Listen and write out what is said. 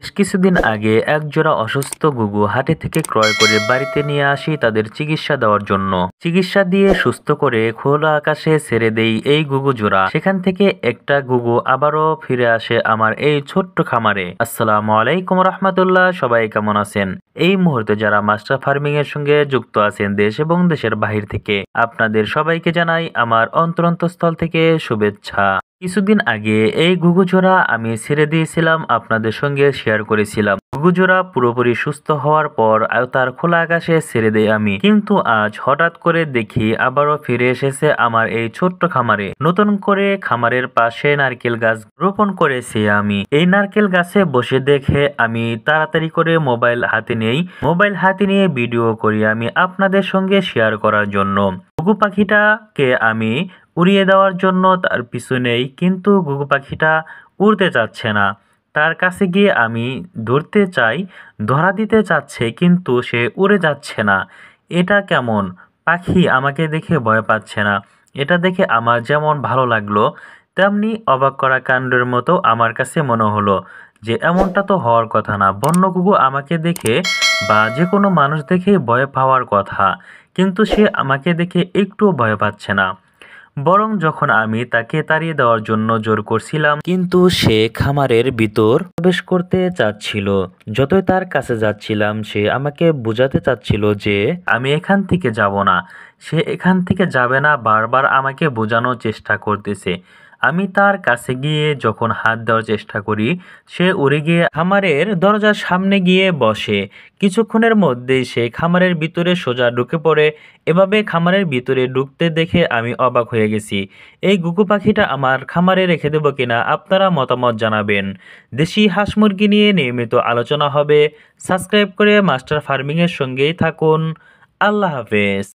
বেশ কিছুদিন আগে একজোড়া অসুস্থ ঘুঘু হাটে থেকে ক্রয় করে বাড়িতে নিয়ে আসি তাদের চিকিৎসা দেওয়ার জন্য। চিকিৎসা দিয়ে সুস্থ করে খোলা আকাশে ছেড়ে দেই এই ঘুঘু জোড়া। সেখান থেকে একটা ঘুঘু আবারও ফিরে আসে আমার এই ছোট্ট খামারে। আসসালামু আলাইকুম রহমতুল্লাহ, সবাই কেমন আছেন? এই মুহূর্তে যারা মাস্টার ফার্মিং এর সঙ্গে যুক্ত আছেন দেশ এবং দেশের বাহির থেকে, আপনাদের সবাইকে জানাই আমার অন্তরস্থল থেকে শুভেচ্ছা। কিছুদিন আগে এই ঘুঘু জোড়া আমি ছেড়ে দিয়েছিলাম, আপনাদের সঙ্গে শেয়ার করেছিলাম। ঘুঘু জোড়া পুরোপুরি সুস্থ হওয়ার পর তার খোলা আকাশে ছেড়ে দেই আমি, কিন্তু আজ হঠাৎ করে দেখি আবারও ফিরে এসেছে আমার এই ছোট্ট খামারে। নতুন করে খামারের পাশে নারকেল গাছ রোপণ করেছি আমি। এই নারকেল গাছে বসে দেখে আমি তাড়াতাড়ি করে মোবাইল হাতে নিয়ে ভিডিও করি আমি আপনাদের সঙ্গে শেয়ার করার জন্য। ঘুঘু পাখিটাকে আমি উড়িয়ে দেওয়ার জন্য তার পিছু নেই, কিন্তু ঘুঘু পাখিটা উড়তে চাচ্ছে না। তার কাছে গিয়ে আমি ধরতে চাই, ধরা দিতে চাচ্ছে, কিন্তু সে উড়ে যাচ্ছে না। এটা কেমন? পাখি আমাকে দেখে ভয় পাচ্ছে না। এটা দেখে আমার যেমন ভালো লাগলো, তেমনি অবাক করা কাণ্ডের মতো আমার কাছে মনে হলো যে এমনটা তো হওয়ার কথা না। বন্য ঘুঘু আমাকে দেখে বা যে কোনো মানুষ দেখে ভয় পাওয়ার কথা, কিন্তু সে আমাকে দেখে একটুও ভয় পাচ্ছে না। বরং যখন আমি তাকে তাড়িয়ে দেওয়ার জন্য জোর করছিলাম, কিন্তু সে খামারের ভিতর প্রবেশ করতে চাচ্ছিল। যতই তার কাছে যাচ্ছিলাম, সে আমাকে বোঝাতে চাচ্ছিল যে আমি এখান থেকে যাব না। সে এখান থেকে যাবে না, বারবার আমাকে বোঝানোর চেষ্টা করতেছে। আমি তার কাছে গিয়ে যখন হাত দেওয়ার চেষ্টা করি, সে উড়ে গিয়ে খামারের দরজার সামনে গিয়ে বসে। কিছুক্ষণের মধ্যেই সে খামারের ভিতরে সোজা ঢুকে পড়ে। এভাবে খামারের ভিতরে ঢুকতে দেখে আমি অবাক হয়ে গেছি। এই ঘুঘু পাখিটা আমার খামারে রেখে দেবো কিনা আপনারা মতামত জানাবেন। দেশি হাঁস মুরগি নিয়ে নিয়মিত আলোচনা হবে। সাবস্ক্রাইব করে মাস্টার ফার্মিং এর সঙ্গেই থাকুন। আল্লাহ হাফেজ।